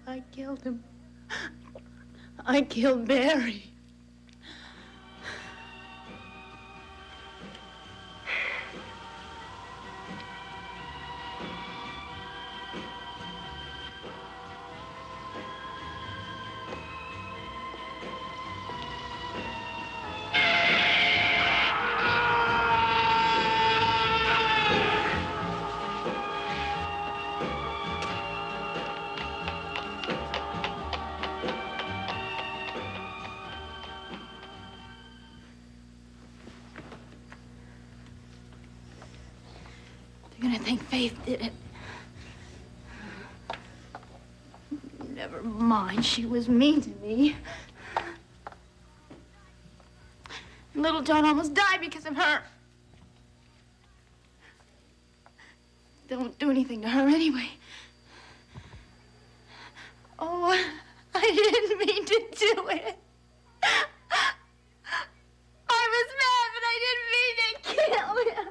I killed him. I killed Barry. You're gonna think Faith did it. Never mind, she was mean to me. Little John almost died because of her. Don't do anything to her anyway. Oh, I didn't mean to do it. I was mad, but I didn't mean to kill him.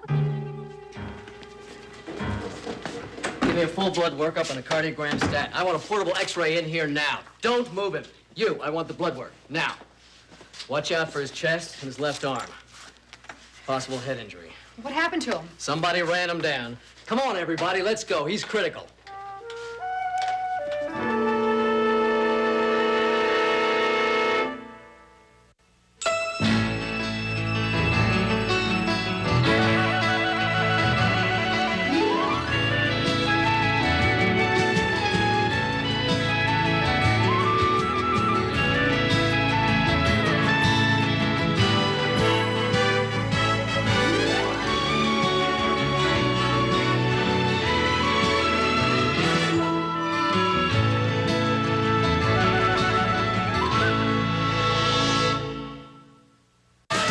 Give me a full blood workup and a cardiogram stat. I want a portable x-ray in here now. Don't move him. You, I want the blood work, now. Watch out for his chest and his left arm. Possible head injury. What happened to him? Somebody ran him down. Come on, everybody, let's go. He's critical.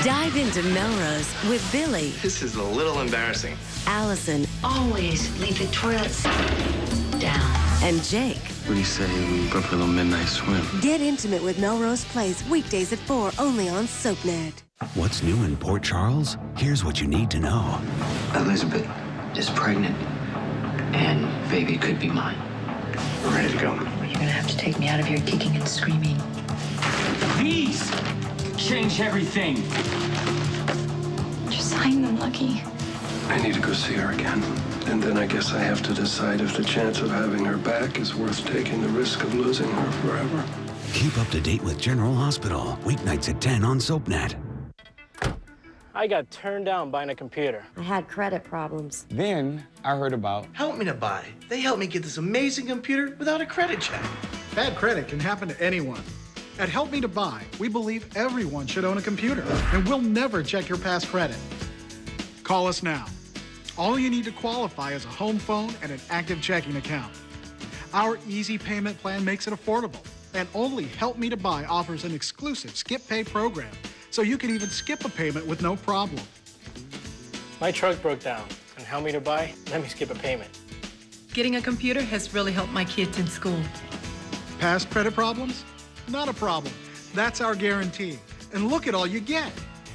Dive into Melrose with Billy. This is a little embarrassing. Allison. Always leave the toilets down. And Jake. What do you say we go for a little midnight swim? Get intimate with Melrose Place weekdays at 4 only on SoapNet. What's new in Port Charles? Here's what you need to know. Elizabeth is pregnant, and baby could be mine. We're ready to go. You're gonna have to take me out of here kicking and screaming. Please change everything. Just sign them, Lucky. I need to go see her again. And then I guess I have to decide if the chance of having her back is worth taking the risk of losing her forever. Keep up to date with General Hospital. Weeknights at 10 on SoapNet. I got turned down buying a computer. I had credit problems. Then I heard about Help Me to Buy. They helped me get this amazing computer without a credit check. Bad credit can happen to anyone. At Help Me to Buy, we believe everyone should own a computer, and we'll never check your past credit. Call us now. All you need to qualify is a home phone and an active checking account. Our easy payment plan makes it affordable, and only Help Me to Buy offers an exclusive skip pay program, so you can even skip a payment with no problem. My truck broke down, and Help Me to Buy let me skip a payment. Getting a computer has really helped my kids in school. Past credit problems? Not a problem. That's our guarantee. And look at all you get.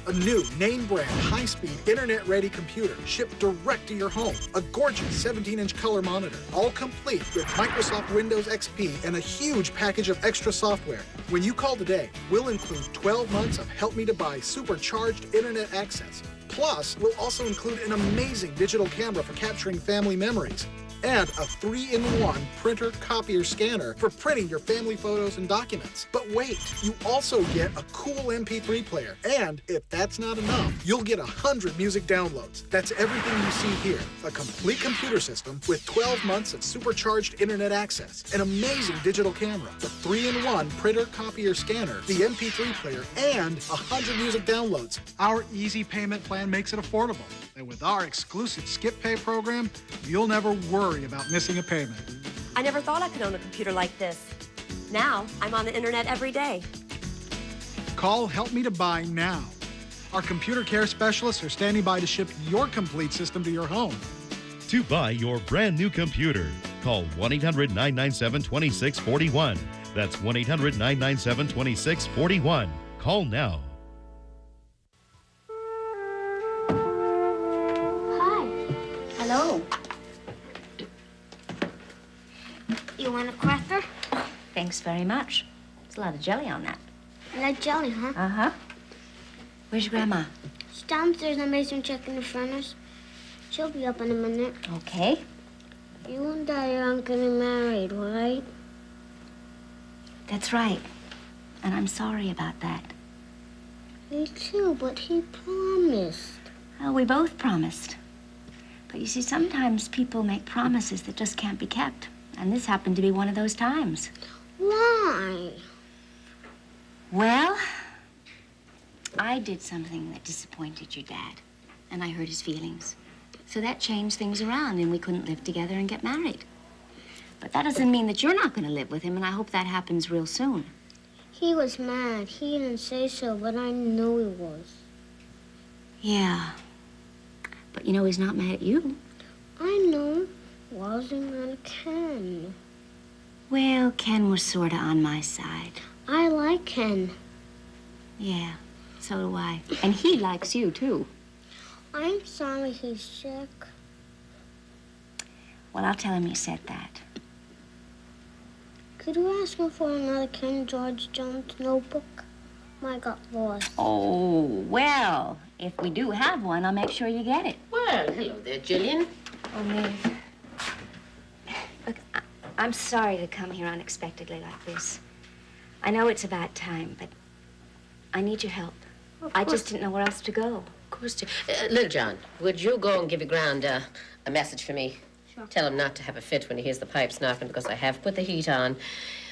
A new name-brand, high-speed, internet-ready computer shipped direct to your home. A gorgeous 17-inch color monitor, all complete with Microsoft Windows XP and a huge package of extra software. When you call today, we'll include 12 months of Help Me to Buy supercharged internet access. Plus, we'll also include an amazing digital camera for capturing family memories. And a 3-in-1 printer, copier, scanner for printing your family photos and documents. But wait, you also get a cool MP3 player. And if that's not enough, you'll get 100 music downloads. That's everything you see here. A complete computer system with 12 months of supercharged internet access, an amazing digital camera, the 3-in-1 printer, copier, scanner, the MP3 player, and 100 music downloads. Our easy payment plan makes it affordable. And with our exclusive skip pay program, you'll never worry about missing a payment. I never thought I could own a computer like this. Now, I'm on the internet every day. Call Help Me to Buy now. Our computer care specialists are standing by to ship your complete system to your home. To buy your brand new computer, call 1-800-997-2641. That's 1-800-997-2641. Call now. Hello. You want a cracker? Thanks very much. There's a lot of jelly on that. You like jelly, huh? Uh-huh. Where's your grandma? She's downstairs. I made some check in the furnace. She'll be up in a minute. Okay. You and Daddy aren't getting married, right? That's right. And I'm sorry about that. Me too, but he promised. Well, we both promised. But you see, sometimes people make promises that just can't be kept. And this happened to be one of those times. Why? Well, I did something that disappointed your dad. And I hurt his feelings. So that changed things around, and we couldn't live together and get married. But that doesn't mean that you're not going to live with him, and I hope that happens real soon. He was mad. He didn't say so, but I knew he was. Yeah. But you know he's not mad at you. I know. Wasn't mad at Ken. Well, Ken was sort of on my side. I like Ken. Yeah, so do I. And he likes you, too. I'm sorry he's sick. Well, I'll tell him you said that. Could you ask him for another Ken George Jones notebook? Mine got lost. Oh, well, if we do have one, I'll make sure you get it. Well, hello there, Jillian. Oh, Maeve. Look, I'm sorry to come here unexpectedly like this. I know it's a bad time, but I need your help. I just didn't know where else to go. Of course. Little John, would you go and give your grand a message for me? Sure. Tell him not to have a fit when he hears the pipes knocking, because I have put the heat on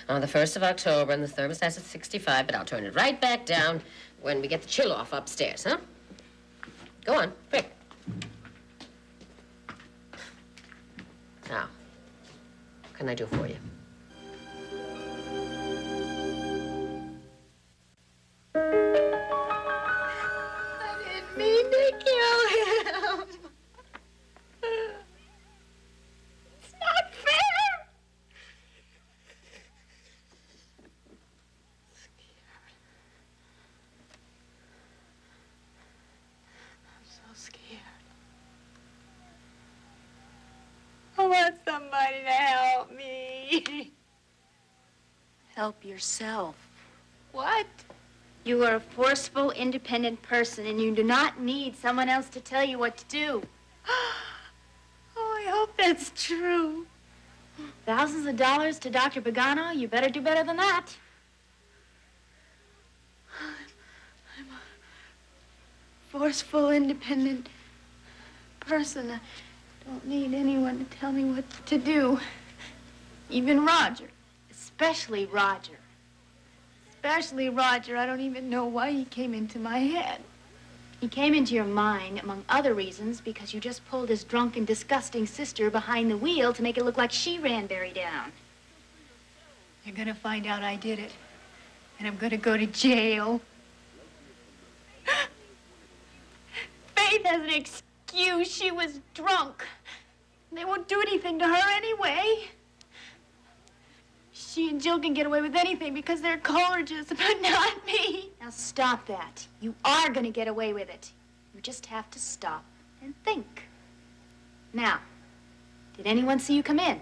the 1st of October, and the thermostat's at 65, but I'll turn it right back down when we get the chill off upstairs, huh? Go on, quick. Now, what can I do for you? I didn't mean to kill him. It's not fair. I'm so scared. I want somebody to help me. Help yourself. What? You are a forceful, independent person, and you do not need someone else to tell you what to do. Oh, I hope that's true. Thousands of dollars to Dr. Pagano? You better do better than that. I'm a forceful, independent person. I don't need anyone to tell me what to do. Even Roger. Especially Roger. Especially Roger. I don't even know why he came into my head. He came into your mind, among other reasons, because you just pulled his drunk and disgusting sister behind the wheel to make it look like she ran Barry down. You're gonna find out I did it. And I'm gonna go to jail. Faith has an excuse. She was drunk. They won't do anything to her anyway. She and Jill can get away with anything because they're colleges, but not me. Now stop that. You are going to get away with it. You just have to stop and think. Now, did anyone see you come in?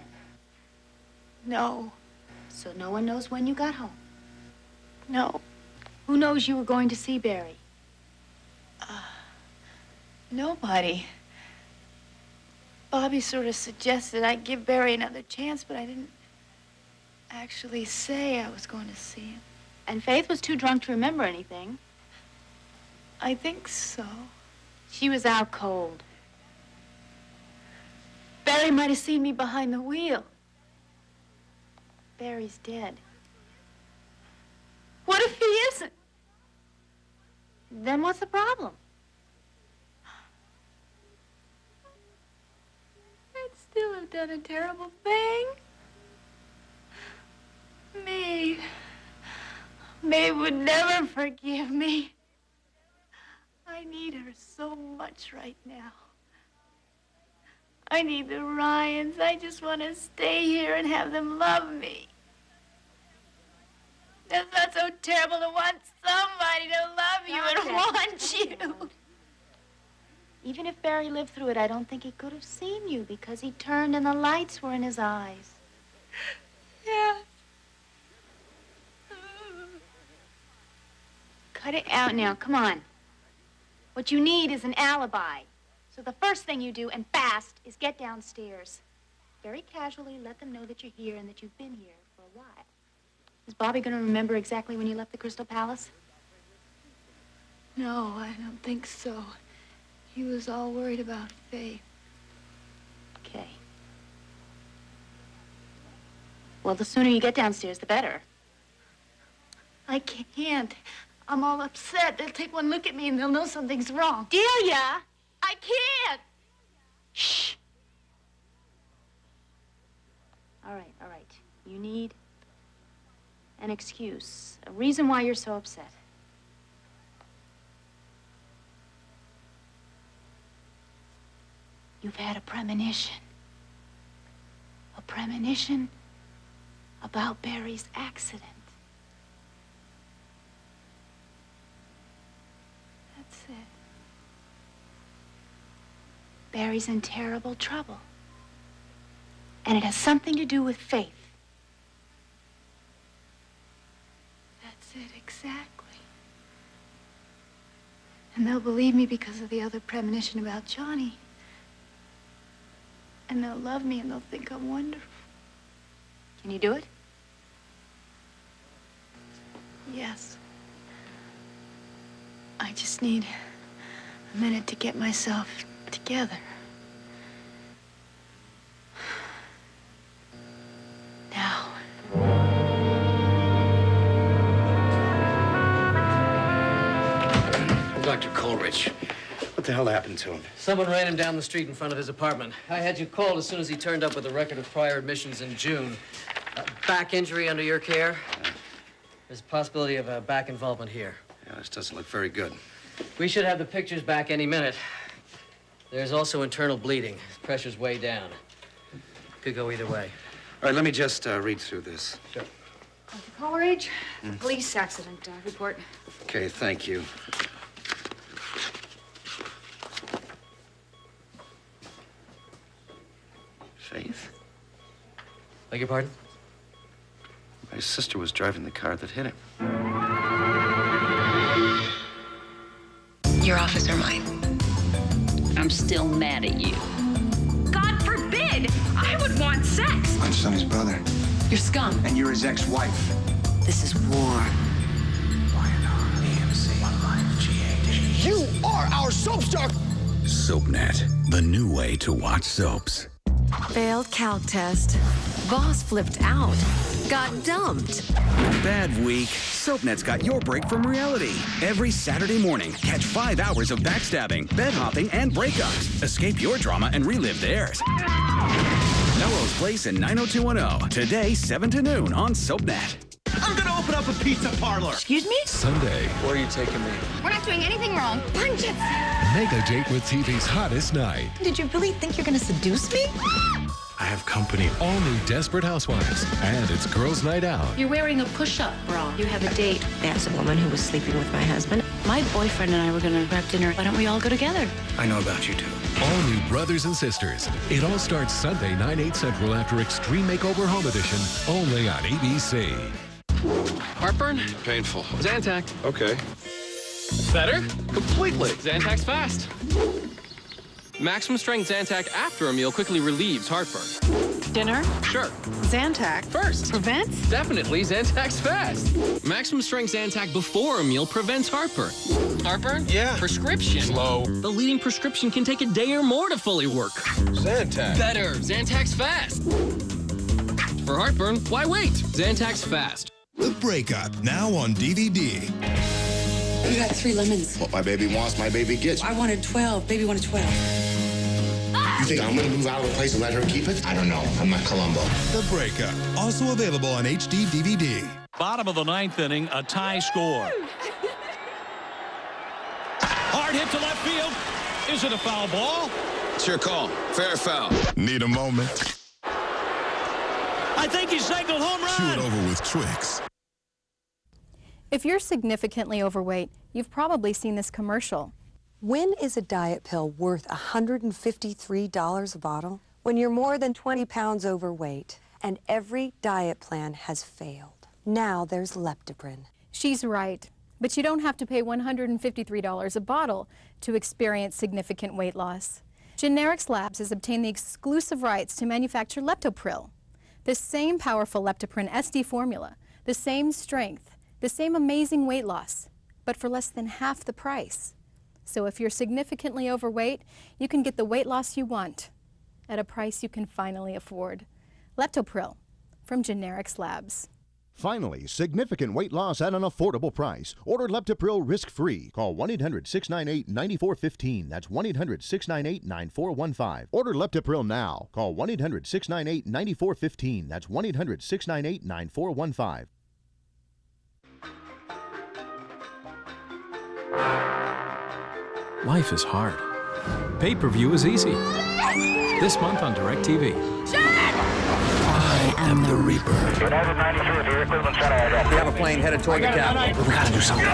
No. So no one knows when you got home? No. Who knows you were going to see Barry? Nobody. Bobby sort of suggested I give Barry another chance, but I didn't actually say I was going to see him. And Faith was too drunk to remember anything. I think so. She was out cold. Barry might have seen me behind the wheel. Barry's dead. What if he isn't? Then what's the problem? I'd still have done a terrible thing. Maeve would never forgive me. I need her so much right now. I need the Ryans. I just want to stay here and have them love me. It's not so terrible to want somebody to love you and want you. Even if Barry lived through it, I don't think he could have seen you because he turned and the lights were in his eyes. Yeah. cut it out now. Come on. What you need is an alibi. So the first thing you do, and fast, is get downstairs. Very casually let them know that you're here and that you've been here for a while. Is Bobby going to remember exactly when you left the Crystal Palace? No, I don't think so. He was all worried about Faith. Okay. Well, the sooner you get downstairs, the better. I can't. I'm all upset. They'll take one look at me and they'll know something's wrong. Delia! I can't! Shh. All right, all right. You need an excuse, a reason why you're so upset. You've had a premonition. A premonition about Barry's accident. That's it. Barry's in terrible trouble. And it has something to do with Faith. That's it, exactly. And they'll believe me because of the other premonition about Johnny. And they'll love me and they'll think I'm wonderful. Can you do it? Yes. I just need a minute to get myself together. Now. Dr. Coleridge, what the hell happened to him? Someone ran him down the street in front of his apartment. I had you called as soon as he turned up with a record of prior admissions in June. Back injury under your care. There's a possibility of a back involvement here. Yeah, this doesn't look very good. We should have the pictures back any minute. There's also internal bleeding. His pressure's way down. Could go either way. All right, let me just read through this. Sure. Dr. Coleridge, police accident report. Okay, thank you. Faith? Beg your pardon? My sister was driving the car that hit him. Your office or mine? I'm still mad at you. God forbid! I would want sex! I'm Sonny's brother. You're scum. And you're his ex-wife. This is war. You are our soap star! SoapNet, the new way to watch soaps. Failed calc test. Boss flipped out. Got dumped. Bad week. SoapNet's got your break from reality. Every Saturday morning, catch 5 hours of backstabbing, bed hopping, and breakups. Escape your drama and relive theirs. Melrose Place in 90210. Today, 7 to noon on SoapNet. I'm gonna open up a pizza parlor. Excuse me? Sunday. Where are you taking me? We're not doing anything wrong. Punch it! Make a date with TV's hottest night. Did you really think you're gonna seduce me? I have company. All new Desperate Housewives. And it's girls' night out. You're wearing a push-up bra. You have a date. That's a woman who was sleeping with my husband. My boyfriend and I were gonna grab dinner. Why don't we all go together? I know about you two. All new Brothers and Sisters. It all starts Sunday, 9, 8 Central after Extreme Makeover Home Edition, only on ABC. Heartburn? Painful. Zantac. Okay. Better? Completely. Zantac's fast. Maximum strength Zantac after a meal quickly relieves heartburn. Dinner? Sure. Zantac? First. Prevents? Definitely, Zantac's fast. Maximum strength Zantac before a meal prevents heartburn. Heartburn? Yeah. Prescription. Slow. The leading prescription can take a day or more to fully work. Zantac. Better. Zantac's fast. For heartburn, why wait? Zantac's fast. The Breakup, now on DVD. You got 3 lemons. What my baby wants, my baby gets. I wanted 12. Baby wanted 12. You think I'm gonna move out of the place and let her keep it? I don't know. I'm not Columbo. The Breakup, also available on HD DVD. Bottom of the 9th inning, a tie score. Hard hit to left field. Is it a foul ball? It's your call. Fair foul. Need a moment? I think he signaled home run. Chew it over with Twix. If you're significantly overweight, you've probably seen this commercial. When is a diet pill worth $153 a bottle? When you're more than 20 pounds overweight and every diet plan has failed. Now there's Leptoprin. She's right. But you don't have to pay $153 a bottle to experience significant weight loss. Generics Labs has obtained the exclusive rights to manufacture Leptopril, the same powerful leptoprin SD formula, the same strength, the same amazing weight loss, but for less than half the price. So if you're significantly overweight, you can get the weight loss you want at a price you can finally afford. Leptopril from Generics Labs. Finally, significant weight loss at an affordable price. Order Leptopril risk-free. Call 1-800-698-9415. That's 1-800-698-9415. Order Leptopril now. Call 1-800-698-9415. That's 1-800-698-9415. Life is hard. Pay-per-view is easy. This month on DirecTV. I am the Reaper. United 93 here, Cleveland Center. We have a plane headed toward the capital. We gotta do something.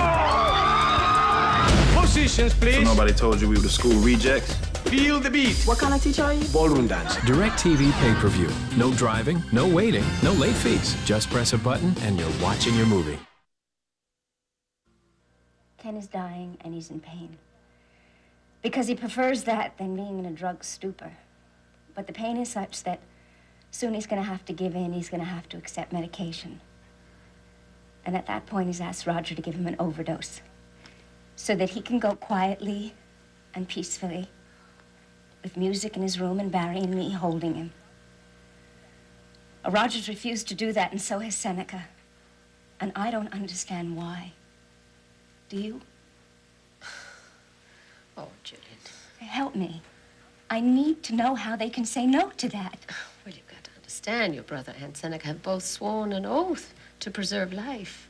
Positions, please. So nobody told you we were the school rejects? Feel the beat. What kind of teacher are you? Ballroom dancer. DirecTV pay-per-view. No driving, no waiting, no late fees. Just press a button and you're watching your movie. Ken is dying and he's in pain. Because he prefers that than being in a drug stupor. But the pain is such that soon he's going to have to give in. He's going to have to accept medication. And at that point, he's asked Roger to give him an overdose so that he can go quietly and peacefully with music in his room and Barry and me holding him. Roger's refused to do that, and so has Seneca. And I don't understand why. Do you? Oh, Julian. Help me. I need to know how they can say no to that. Well, you've got to understand, your brother and Seneca have both sworn an oath to preserve life.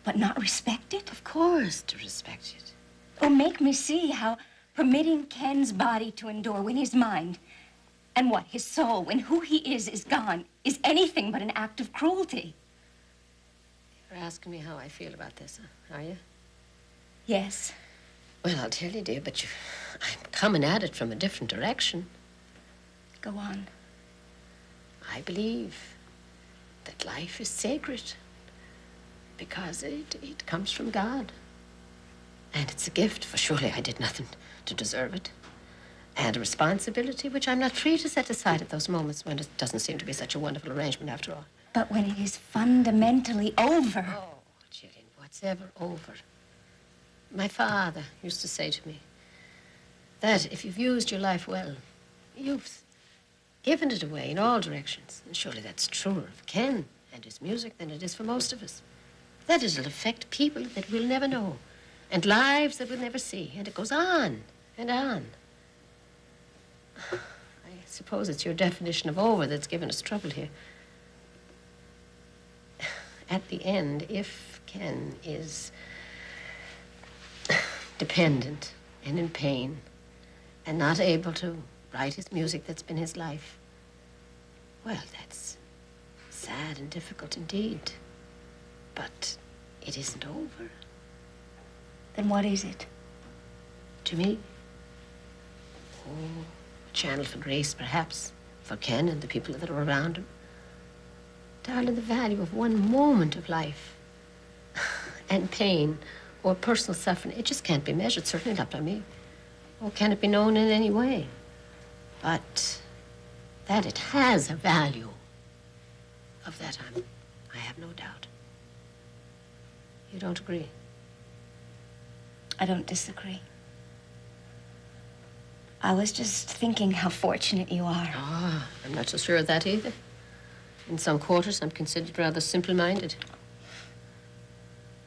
But not respect it? Of course, to respect it. Or make me see how permitting Ken's body to endure when his mind and what, his soul, when who he is gone, is anything but an act of cruelty. You're asking me how I feel about this, huh? Are you? Yes. Well, I'll tell you, dear, but I'm coming at it from a different direction. Go on. I believe that life is sacred because it comes from God. And it's a gift, for surely I did nothing to deserve it. And a responsibility which I'm not free to set aside at those moments when it doesn't seem to be such a wonderful arrangement after all. But when it is fundamentally over. Oh, Gillian, what's ever over? My father used to say to me that if you've used your life well, you've given it away in all directions. And surely that's truer of Ken and his music than it is for most of us. That it'll affect people that we'll never know and lives that we'll never see. And it goes on and on. I suppose it's your definition of over that's given us trouble here. At the end, if Ken is dependent and in pain and not able to write his music that's been his life, well, that's sad and difficult indeed. But it isn't over. Then what is it? To me? Oh, a channel for grace, perhaps, for Ken and the people that are around him. Darling, the value of one moment of life and pain or personal suffering, it just can't be measured, certainly not by me. Or can it be known in any way? But that it has a value, of that I have no doubt. You don't agree? I don't disagree. I was just thinking how fortunate you are. Ah, I'm not so sure of that either. In some quarters, I'm considered rather simple-minded.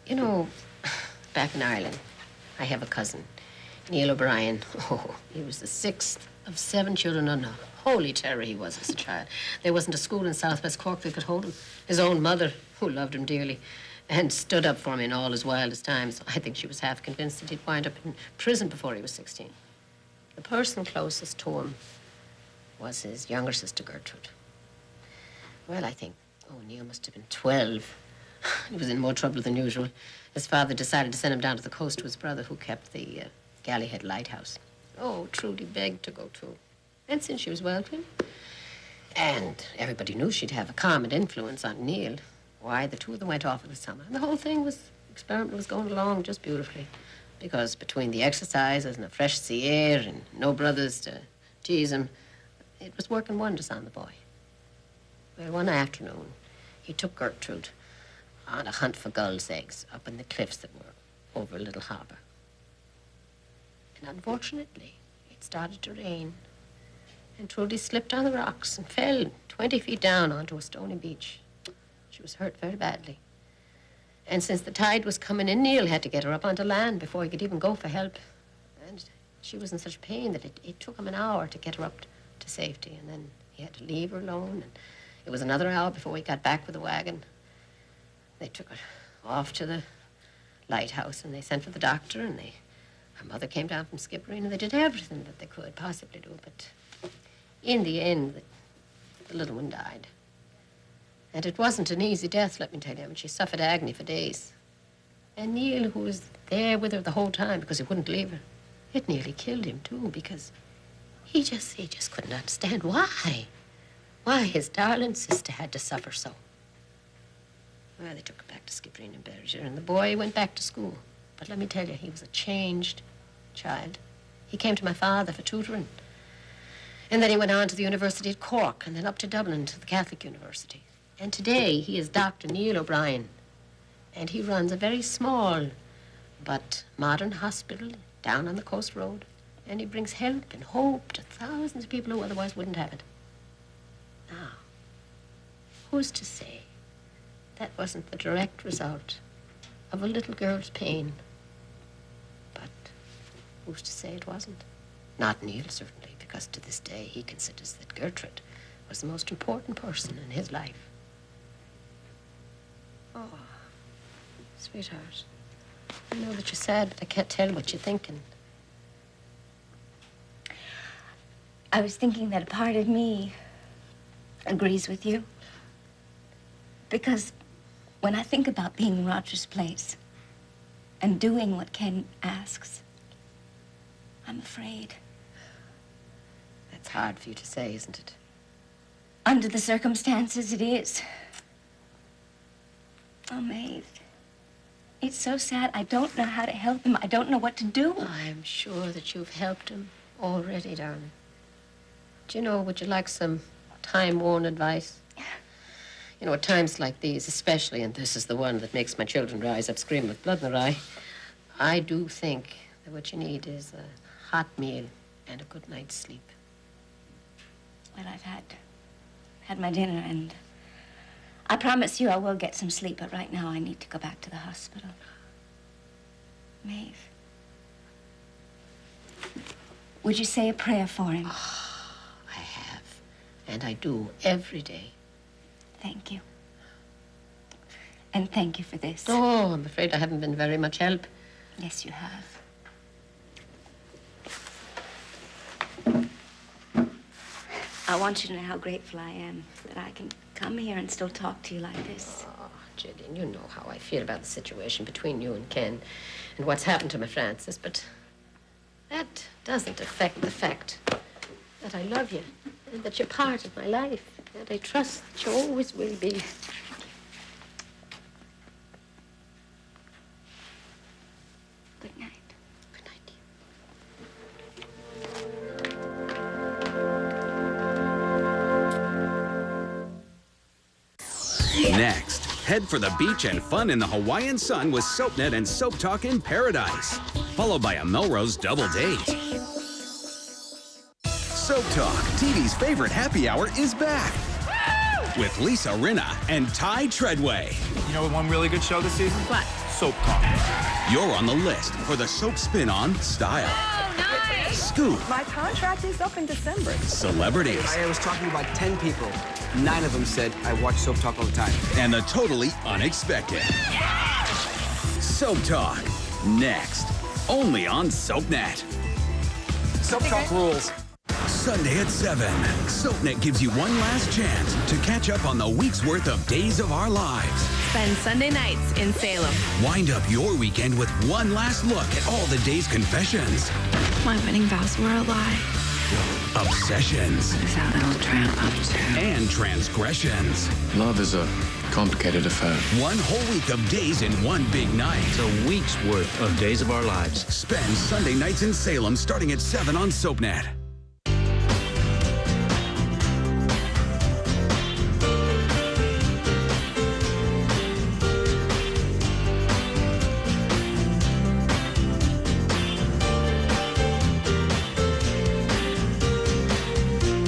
You know, back in Ireland, I have a cousin, Neil O'Brien. Oh, he was the 6th of 7 children, and a holy terror he was as a child. There wasn't a school in Southwest Cork that could hold him. His own mother, who loved him dearly, and stood up for him in all his wildest times. I think she was half convinced that he'd wind up in prison before he was 16. The person closest to him was his younger sister, Gertrude. Well, I think, Neil must have been 12. He was in more trouble than usual. His father decided to send him down to the coast to his brother, who kept the Gallyhead Lighthouse. Oh, Trudy begged to go too. And since she was welcome, and everybody knew she'd have a calming influence on Neil, why, the two of them went off in the summer. And the whole thing was experiment was going along just beautifully. Because between the exercises and the fresh sea air and no brothers to tease him, it was working wonders on the boy. Well, one afternoon, he took Gertrude on a hunt for gulls' eggs up in the cliffs that were over a little harbour. And unfortunately, it started to rain, and Trudy slipped on the rocks and fell 20 feet down onto a stony beach. She was hurt very badly. And since the tide was coming in, Neil had to get her up onto land before he could even go for help. And she was in such pain that it took him an hour to get her up to safety, and then he had to leave her alone, and it was another hour before he got back with the wagon. They took her off to the lighthouse, and they sent for the doctor, and her mother came down from Skibbereen, and they did everything that they could possibly do, but in the end, the little one died. And it wasn't an easy death, let me tell you. I mean, she suffered agony for days. And Neil, who was there with her the whole time because he wouldn't leave her, it nearly killed him, too, because he just couldn't understand why his darling sister had to suffer so. Well, they took her back to Skibbereen and buried her, and the boy went back to school. But let me tell you, he was a changed child. He came to my father for tutoring. And then he went on to the University at Cork, and then up to Dublin to the Catholic University. And today, he is Dr. Neil O'Brien. And he runs a very small but modern hospital down on the coast road. And he brings help and hope to thousands of people who otherwise wouldn't have it. Now, who's to say that wasn't the direct result of a little girl's pain? But who's to say it wasn't? Not Neil, certainly, because to this day he considers that Gertrude was the most important person in his life. Oh, sweetheart, I know that you're sad, but I can't tell what you're thinking. I was thinking that a part of me agrees with you. Because when I think about being in Roger's place and doing what Ken asks, I'm afraid. That's hard for you to say, isn't it? Under the circumstances, it is. Oh, Maeve, it's so sad. I don't know how to help him. I don't know what to do. I'm sure that you've helped him already, darling. Do you know, would you like some time-worn advice? You know, at times like these, especially, and this is the one that makes my children rise up screaming with blood in their eye, I do think that what you need is a hot meal and a good night's sleep. Well, I've had my dinner, and I promise you I will get some sleep, but right now I need to go back to the hospital. Maeve, would you say a prayer for him? I have, and I do every day. Thank you. And thank you for this. Oh, I'm afraid I haven't been very much help. Yes, you have. I want you to know how grateful I am that I can come here and still talk to you like this. Oh, Gillian, you know how I feel about the situation between you and Ken and what's happened to my Francis, but that doesn't affect the fact that I love you and that you're part of my life, and I trust that you always will be. Good night. Next, head for the beach and fun in the Hawaiian sun with SoapNet and Soap Talk in Paradise, followed by a Melrose double date. Soap Talk, TV's favorite happy hour, is back with Lisa Rinna and Ty Treadway. You know one really good show this season? What? Soap Talk. You're on the list for the soap spin-on Style. Oh, nice! Scoop. My contract is up in December. Celebrities. I was talking to like 10 people. 9 of them said I watch Soap Talk all the time. And the totally unexpected. Soap Talk. Next. Only on SoapNet. Soap Talk rules. Sunday at 7. SoapNet gives you one last chance to catch up on the week's worth of Days of Our Lives. Spend Sunday nights in Salem. Wind up your weekend with one last look at all the day's confessions. My wedding vows were a lie. obsessions, That little tramp up to? and transgressions. Love is a complicated affair. 1 whole week of days in one big night. It's a week's worth of days of our lives. Spend Sunday nights in Salem starting at 7 on SoapNet.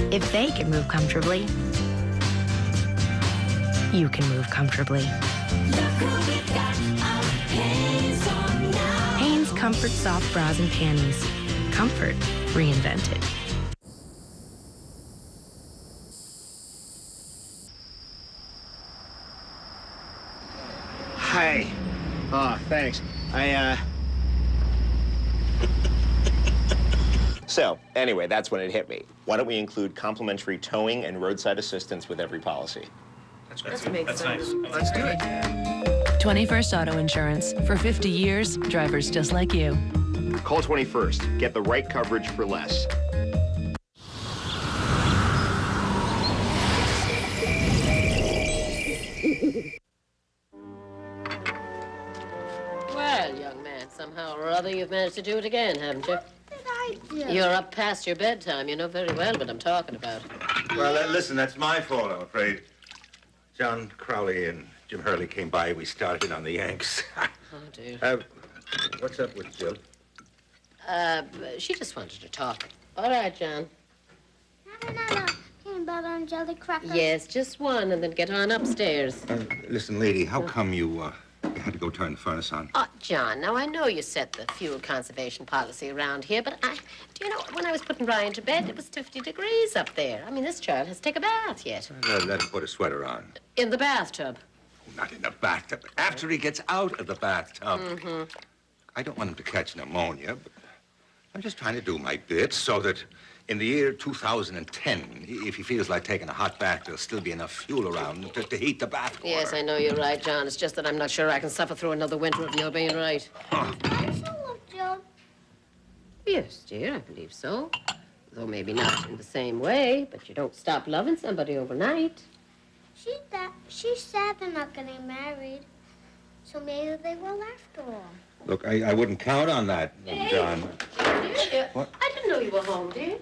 If they can move comfortably, you can move comfortably. Hanes Comfort Soft Bras and Panties. Comfort reinvented. Hi. Oh, thanks. So, anyway, that's when it hit me. Why don't we include complimentary towing and roadside assistance with every policy? That makes sense. Nice. Let's do it. 21st Auto Insurance. For 50 years, drivers just like you. Call 21st. Get the right coverage for less. Well, young man, somehow or other you've managed to do it again, haven't you? I do. You're up past your bedtime. You know very well what I'm talking about. Well, listen, that's my fault, I'm afraid. John Crowley and Jim Hurley came by. We started on the Yanks. Oh, dear. What's up with Jill? She just wanted to talk. All right, John. Have another peanut butter and jelly cracker. Yes, just one, and then get on upstairs. Listen, lady, how come you had to go turn the furnace on? John, now I know you set the fuel conservation policy around here, but do you know, when I was putting Ryan to bed, it was 50 degrees up there. I mean, this child has to take a bath yet. Let him put a sweater on. In the bathtub. Not in the bathtub. After he gets out of the bathtub. Mm-hmm. I don't want him to catch pneumonia, but I'm just trying to do my bit so that in the year 2010, if he feels like taking a hot bath, there'll still be enough fuel around to heat the bath water. Yes, I know you're right, John. It's just that I'm not sure I can suffer through another winter of your being right. Jill. Yes, dear, I believe so. Though maybe not in the same way, but you don't stop loving somebody overnight. She said they're not getting married, so maybe they will after all. Look, I wouldn't count on that, John. Dear, What? I didn't know you were home, dear.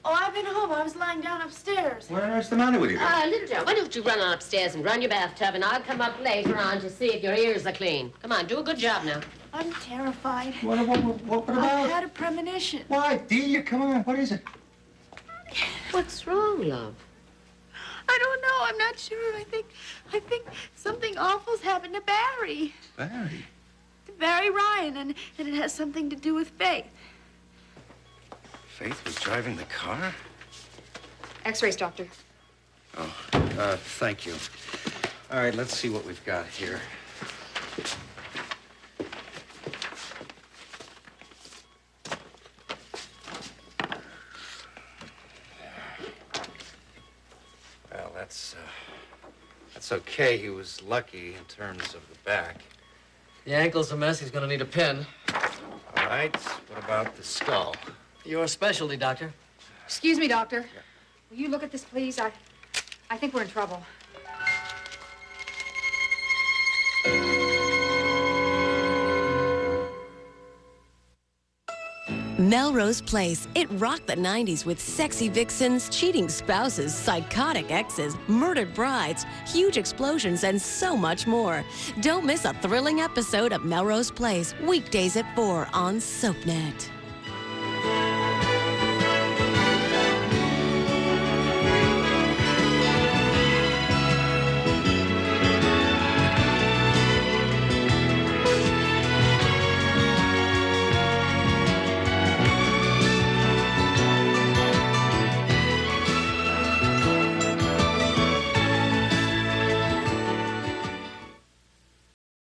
Oh, I've been home. I was lying down upstairs. What's the matter with you? Little John, why don't you run on upstairs and run your bathtub, and I'll come up later on to see if your ears are clean. Come on, do a good job now. I'm terrified. What about? I've had a premonition. Why, Delia, come on. What is it? What's wrong, love? I don't know. I'm not sure. I think something awful's happened to Barry. Barry? To Barry Ryan, and it has something to do with Faith. Faith was driving the car? X-rays, doctor. Oh, thank you. All right, let's see what we've got here. Well, that's okay. He was lucky in terms of the back. The ankle's a mess. He's gonna need a pin. All right, what about the skull? Your specialty, doctor. Excuse me, doctor. Will you look at this, please? I think we're in trouble. Melrose Place. It rocked the 90s with sexy vixens, cheating spouses, psychotic exes, murdered brides, huge explosions, and so much more. Don't miss a thrilling episode of Melrose Place, weekdays at 4 on SoapNet.